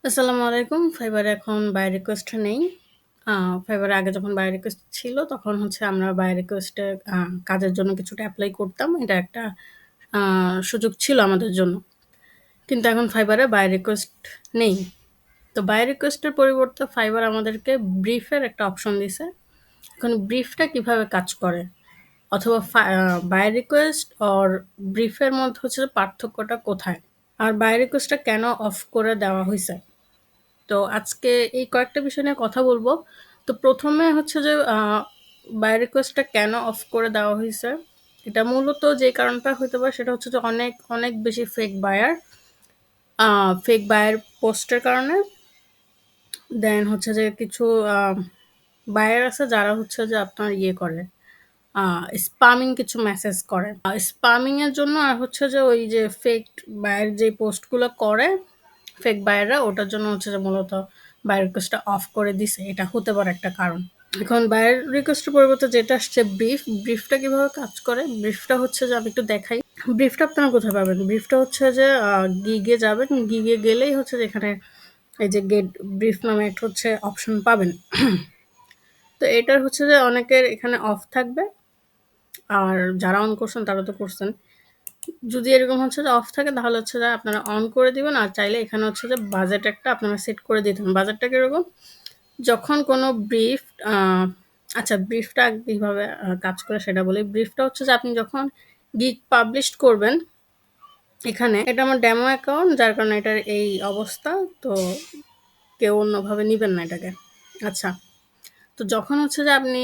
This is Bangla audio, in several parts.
আসসালামু আলাইকুম। ফাইবারে এখন বাই রিকোয়েস্ট নেই। ফাইবারে আগে যখন বাই রিকোয়েস্ট ছিল তখন হচ্ছে আমরা বাই রিকোয়েস্টে কাজের জন্য কিছুটা এপ্লাই করতাম। এটা একটা আ সুযোগ ছিল আমাদের জন্য। কিন্তু এখন ফাইবারে বাই রিকোয়েস্ট নেই। তো বাই রিকোয়েস্টের পরিবর্তে ফাইবার আমাদেরকে ব্রিফের একটা অপশন দিছে। এখন ব্রিফটা কিভাবে কাজ করে? অথবা বাই রিকোয়েস্ট অর ব্রিফের মধ্যে হচ্ছে পার্থক্যটা কোথায়? আর বাই রিকোয়েস্টটা কেন অফ করে দেওয়া হইছে? তো আজকে এই কয়েকটা বিষয় নিয়ে কথা বলবো। তো ১ম এ হচ্ছে যে বাই রিকোয়েস্টটা কেন অফ করে দেওয়া হইছে? এটা মূলত যে কারণটা হইতে পারে সেটা হচ্ছে যে অনেক বেশি আ ফেক বায়ার পোস্টের কারণে। দেন হচ্ছে যে কিছু আ বায়ার আছে যারা হচ্ছে যে আপনার ইয়ে করে, আ স্পামিং কিছু মেসেজ করে। স্পামিং এর জন্য আর হচ্ছে যে ওই যে ফেক বায়ার যে পোস্টগুলো করে, ফেক বায়াররা ওটার জন্য হচ্ছে যে মূলত বায়ার রিকোয়েস্টটা অফ করে দিছে। এটা হতে পারে একটা কারণ। এখন বায়ার রিকোয়েস্টের পরিবর্তে যেটা আসছে ব্রিফটা কিভাবে কাজ করে? ব্রিফটা হচ্ছে যে আমি একটু দেখাই। ব্রিফটা আপনারা কোথায় পাবেন? ব্রিফটা হচ্ছে যে গিগে যাবেন। গিগে গেলেই হচ্ছে যে এখানে এই যে গেট ব্রিফ নামে একটা হচ্ছে অপশন পাবেন। তো এটার হচ্ছে যে অনেকের এখানে অফ থাকবে। আর যারা অন করছেন তারা তো করছেন। যদি এরকম হচ্ছে যে অফ থাকে তাহলে হচ্ছে যে আপনারা অন করে দিবেন। আর চাইলে এখানে হচ্ছে যে বাজেট একটা আপনারা সেট করে দিতে পারেন। বাজেটটা কিরকম? যখন কোনো ব্রিফ আ আচ্ছা, ব্রিফটা কিভাবে কাজ করে সেটা বলি। ব্রিফটা হচ্ছে যে আপনি যখন গিগ পাবলিশ করবেন, এখানে এটা আমার ডেমো অ্যাকাউন্ট যার কারণে এটার এই অবস্থা। তো কেউ অন্যভাবে নিবেন না এটাকে। আচ্ছা, তো যখন হচ্ছে যে আপনি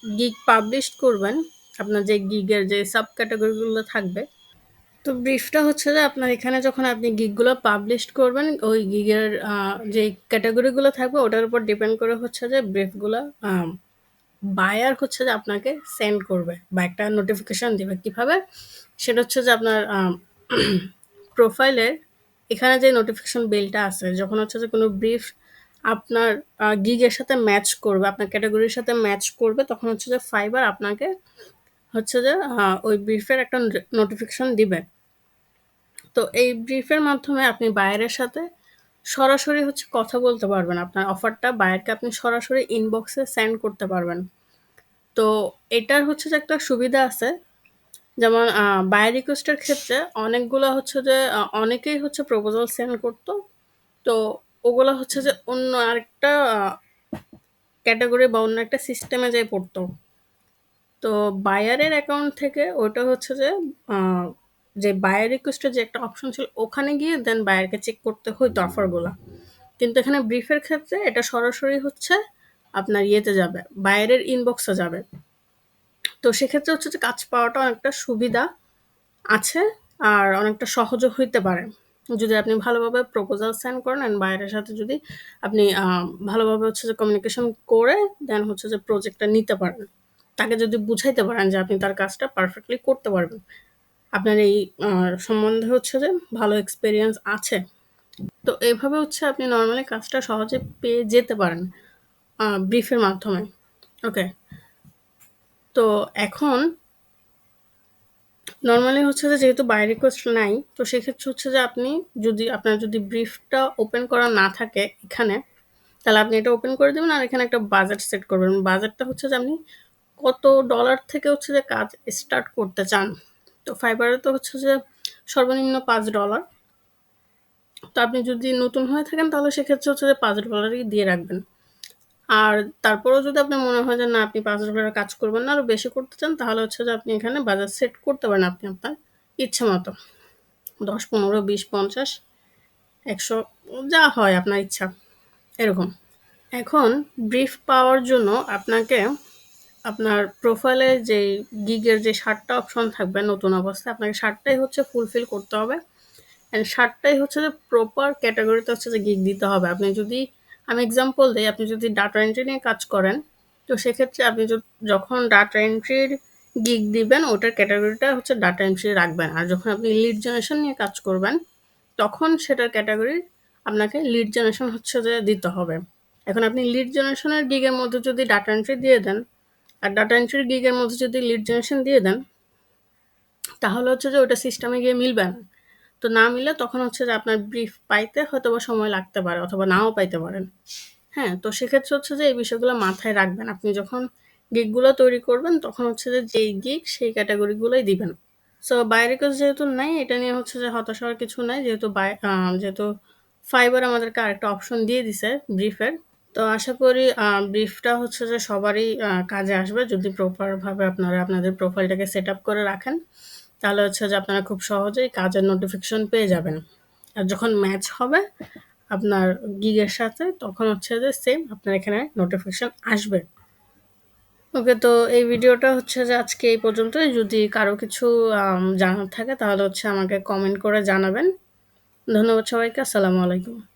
গিগ পাবলিশ করবেন, আপনার যে গিগের যে সাব ক্যাটেগরি গুলো থাকবে, তো ব্রিফটা হচ্ছে যে আপনার এখানে যখন আপনি গিগগুলো পাবলিশ করবেন, ওই গিগের যেই ক্যাটেগরিগুলো থাকবে ওটার উপর ডিপেন্ড করে হচ্ছে যে ব্রিফগুলা বায়ার হচ্ছে যে আপনাকে সেন্ড করবে বা একটা নোটিফিকেশন দিবে। কিভাবে? সেটা হচ্ছে যে আপনার প্রোফাইলের এখানে যে নোটিফিকেশন বেলটা আছে, যখন হচ্ছে যে কোনো ব্রিফ আপনার গিগের সাথে ম্যাচ করবে, আপনার ক্যাটেগরির সাথে ম্যাচ করবে, তখন হচ্ছে যে ফাইবার আপনাকে হচ্ছে যে ওই ব্রিফের একটা নোটিফিকেশন দিবে। তো এই ব্রিফের মাধ্যমে আপনি বায়ারের সাথে সরাসরি হচ্ছে কথা বলতে পারবেন। আপনার অফারটা বায়ারকে আপনি সরাসরি ইনবক্সে সেন্ড করতে পারবেন। তো এটার হচ্ছে যে একটা সুবিধা আছে। যেমন বায়ার রিকোয়েস্টের ক্ষেত্রে অনেকগুলা হচ্ছে যে অনেকেই হচ্ছে প্রপোজাল সেন্ড করত। তো ওগুলা হচ্ছে যে অন্য আরেকটা ক্যাটেগরি বা অন্য একটা সিস্টেমে যেয়ে পড়তো। তো বায়ারের অ্যাকাউন্ট থেকে ওটা হচ্ছে যে আ যে বায়ার রিকোয়েস্টের যে একটা অপশন ছিল ওখানে গিয়ে দেন বায়ারকে চেক করতে হইতো অফারগুলা। কিন্তু এখানে ব্রিফের ক্ষেত্রে এটা সরাসরি হচ্ছে আপনার ইয়েতে যাবে, বায়ারের ইনবক্সে যাবে। তো সেক্ষেত্রে হচ্ছে যে কাজ পাওয়াটা অনেকটা সুবিধা আছে আর অনেকটা সহজও হইতে পারে। যদি আপনি ভালোভাবে প্রপোজাল সেন্ড করেন অ্যান্ড বায়ারের সাথে যদি আপনি ভালোভাবে হচ্ছে যে কমিউনিকেশন করে দেন হচ্ছে যে প্রজেক্টটা নিতে পারেন। তাকে যদি বুঝাইতে পারেন যে আপনি তার কাজটা পারফেক্টলি করতে পারবেন। আপনার এই আ সম্বন্ধে হচ্ছে যে ভালো এক্সপেরিয়েন্স আছে। তো এভাবে হচ্ছে আপনি নরমালি কাজটা সহজে পেয়ে যেতে পারেন ব্রিফের মাধ্যমে। ওকে। তো এখন নরমালি হচ্ছে যে যেহেতু বাই রিকোয়েস্ট নাই, তো সেক্ষেত্রে হচ্ছে যে আপনি আপনার যদি ব্রিফটা ওপেন করা না থাকে এখানে, তাহলে আপনি এটা ওপেন করে দিবেন আর এখানে একটা বাজেট সেট করবেন। বাজেটটা হচ্ছে যে আপনি কত ডলার থেকে হচ্ছে যে কাজ স্টার্ট করতে চান। তো ফাইবারে তো হচ্ছে যে সর্বনিম্ন $5। তো আপনি যদি নতুন হয়ে থাকেন তাহলে সেক্ষেত্রে হচ্ছে যে $5ই দিয়ে রাখবেন। আর তারপরেও যদি আপনার মনে হয় যে না আপনি $5 এর কাজ করবেন না, আরো বেশি করতে চান, তাহলে হচ্ছে যে আপনি এখানে বাজেট সেট করতে পারেন আপনি আপনার ইচ্ছেমতো। ১০, ১৫, ২০, ৫০, ১০০ যা হয় আপনার ইচ্ছা, এরকম। এখন ব্রিফ পাওয়ার জন্য আপনাকে আপনার প্রোফাইলে যেই গিগের যে ৭ টা অপশন থাকবে নতুন অবস্থায়, আপনাকে ৭ টাই হচ্ছে ফুলফিল করতে হবে। অ্যান্ড ৭ টাই হচ্ছে যে প্রপার ক্যাটেগরিতে হচ্ছে যে গিগ দিতে হবে। আপনি যদি আমি এক্সাম্পল দেই, আপনি যদি ডাটা এন্ট্রি নিয়ে কাজ করেন, তো সেক্ষেত্রে আপনি যখন ডাটা এন্ট্রির গিগ দিবেন ওটার ক্যাটেগরিটা হচ্ছে ডাটা এন্ট্রি রাখবেন। আর যখন আপনি লিড জেনারেশন নিয়ে কাজ করবেন, তখন সেটার ক্যাটেগরি আপনাকে লিড জেনারেশন হচ্ছে যে দিতে হবে। এখন আপনি লিড জেনারেশনের গিগের মধ্যে যদি ডাটা এন্ট্রি দিয়ে দেন, আর ডাটা এন্ট্রির গিগের মধ্যে যদি লিড জেনারেশন দিয়ে দেন, তাহলে হচ্ছে যে ওটা সিস্টেমে গিয়ে মিলবে না। তো না মিললে তখন হচ্ছে যে আপনার ব্রিফ পাইতে হয়তোবা সময় লাগতে পারে অথবা নাও পাইতে পারেন। হ্যাঁ? তো সেক্ষেত্রে হচ্ছে যে এই বিষয়গুলো মাথায় রাখবেন। আপনি যখন গিগগুলো তৈরি করবেন তখন হচ্ছে যে যেই গিগ সেই ক্যাটেগরি গুলোই দিবেন। সো বাই রিকোয়েস্ট যেহেতু নাই এটা নিয়ে হচ্ছে যে হতাশ হওয়ার কিছু নাই। যেহেতু Fiverr আমাদেরকে আরেকটা অপশন দিয়ে দিছে ব্রিফের। তো আশা করি ব্রিফটা হচ্ছে যে সবারই কাজে আসবে যদি প্রপার ভাবে আপনারা আপনাদের প্রোফাইলটাকে সেটআপ করে রাখেন। তাহলে হচ্ছে যে আপনারা খুব সহজেই কাজের নোটিফিকেশন পেয়ে যাবেন। আর যখন ম্যাচ হবে আপনার গিগের সাথে তখন হচ্ছে যে সেম আপনার এখানে নোটিফিকেশন আসবে। ওকে, তো এই ভিডিওটা হচ্ছে যে আজকে এই পর্যন্তই। যদি কারো কিছু জানার থাকে তাহলে হচ্ছে আমাকে কমেন্ট করে জানাবেন। ধন্যবাদ সবাইকে। আসসালামু আলাইকুম।